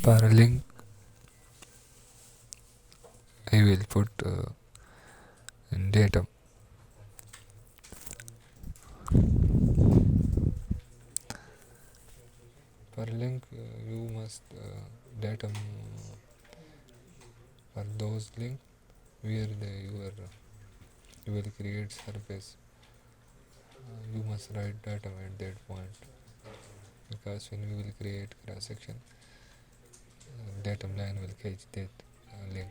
Per link, I will put in datum. Per link, you must datum for those link where you will create surface. You must write datum at that point, because when we will create cross section, datum line will catch that link.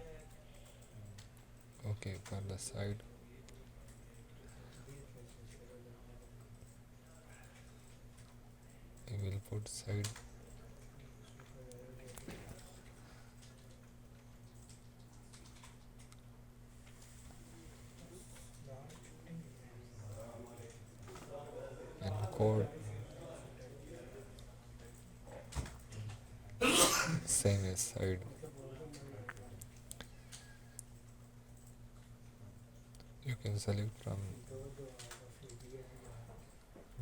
Okay, for the side, I will put side. And code same as side. You can select from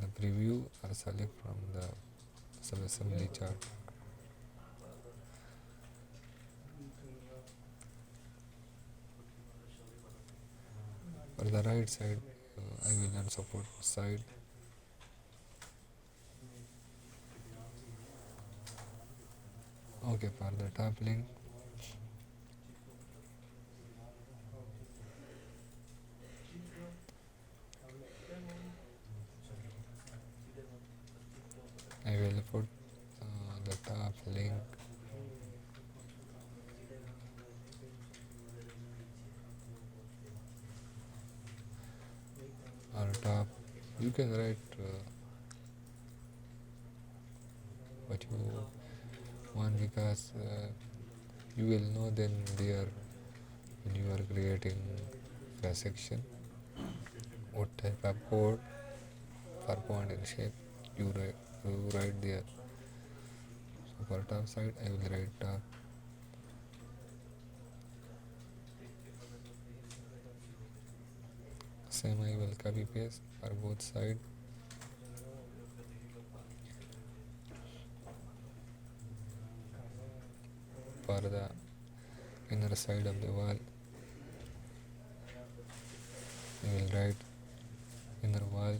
the preview or select from the subassembly chart. For the right side, I will not support side. Okay, for the top link, I will put the top link or top. You can write what you want, because you will know then there when you are creating a section what type of code for point and shape you write there. So for top side, I will write top. Same I will copy paste for both side. For the inner side of the wall, I will write inner wall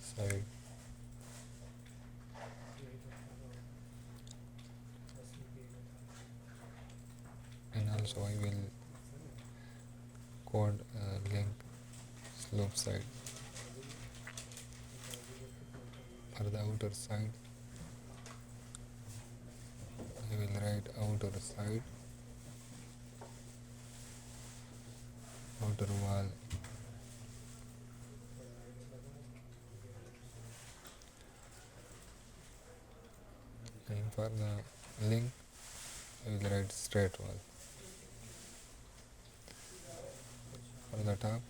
side. And also I will code link slope side. For the outer side, I will write outer side, outer wall. And for the link, I will write straight wall. For the top,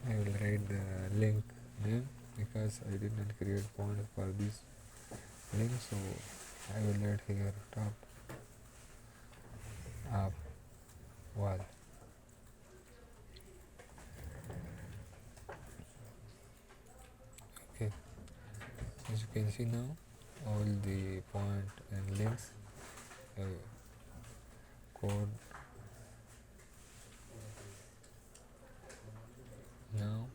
I will write the link name, because I did not create point for this link, so I will write here top of wall. Okay, as you can see now, all the point and links code. Now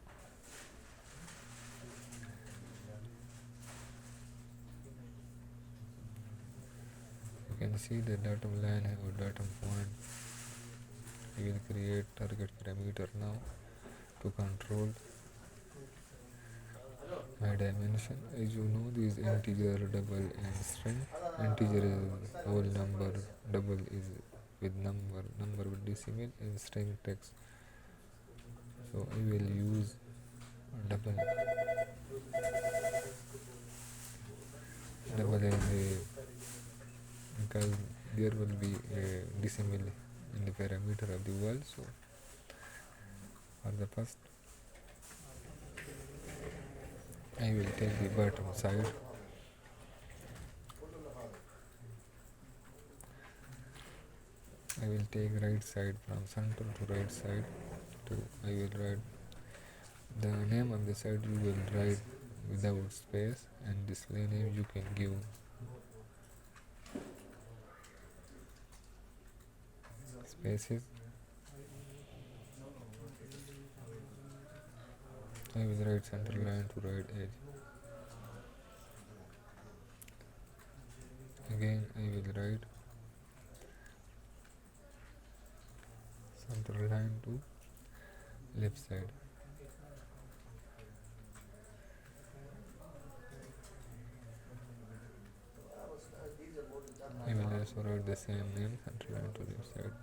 you can see the datum line have a datum point. We will create target parameter now to control my dimension. As you know, these integer, double and string. Integer is whole number, double is with number with decimal, and string text. So I will use double as a, because there will be a decimal in the parameter of the wall. So for the first, I will take the bottom side. I will take right side from center to right side. I will write The name of the site you will write without space, and display name you can give spaces. I will write center line to right edge. Again I will write center line to left side. I will also write the same name, center line to left side.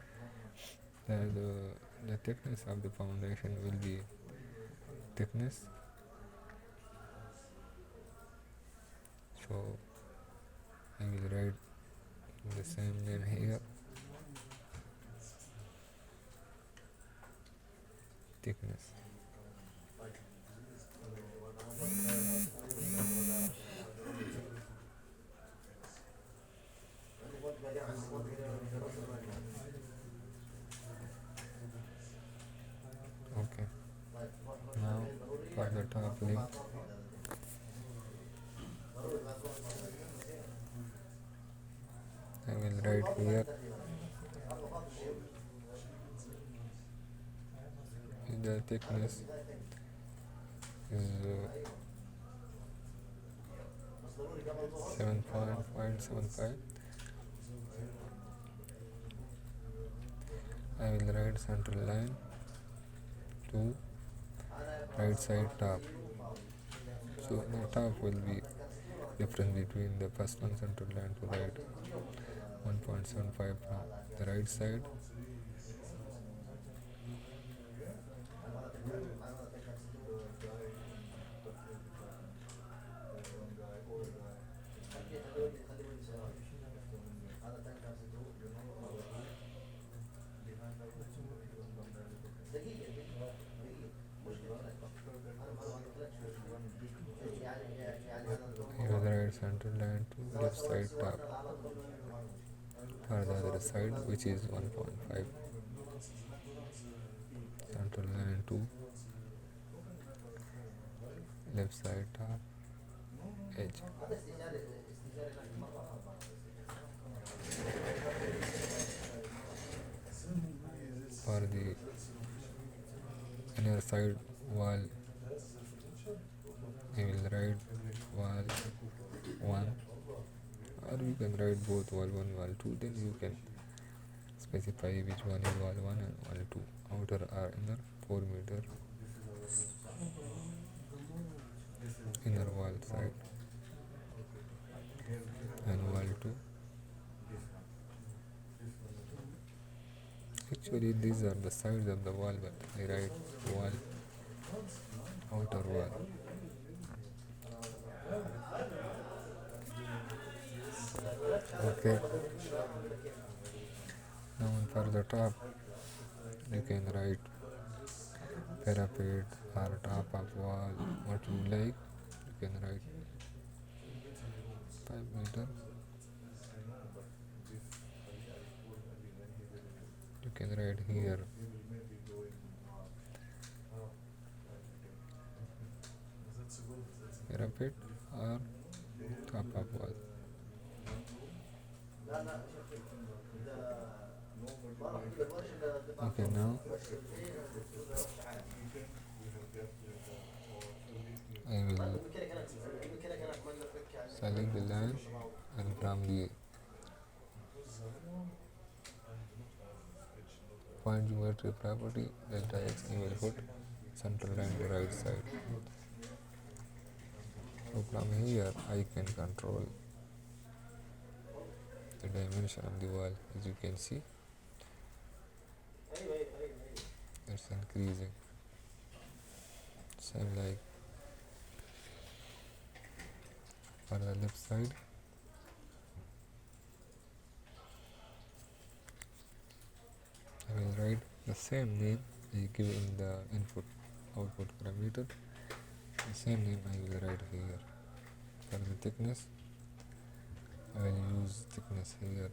The thickness of the foundation will be thickness. So I will write the same name here, thickness. Okay. Now for the top link, I will write here the thickness is 7.75. I will write central line to right side top. So the top will be difference between the first one, central line to right, 1.75 from the right side, I will write central line to left side top for the other side, which is 1.5, central line to left side top edge. For the inner side wall, I will write wall 1, or you can write both wall 1, wall 2, then you can specify which one is wall 1 and wall 2. Outer or inner 4 meter, inner wall side, and wall 2. Actually these are the sides of the wall, but I write wall, outer wall. Okay. Now for the top, you can write parapet or top of wall, what you like. You can write 5 meter. You can write here parapet or top of wall. Okay, now I will select the line, and from the point geometry property delta x, I will put central line to right side. So from here I can control the dimension of the wall. As you can see, it's increasing. Same like for the left side. I will write the same name I give in the input output parameter. The same name I will write here. For the thickness, I will use thickness here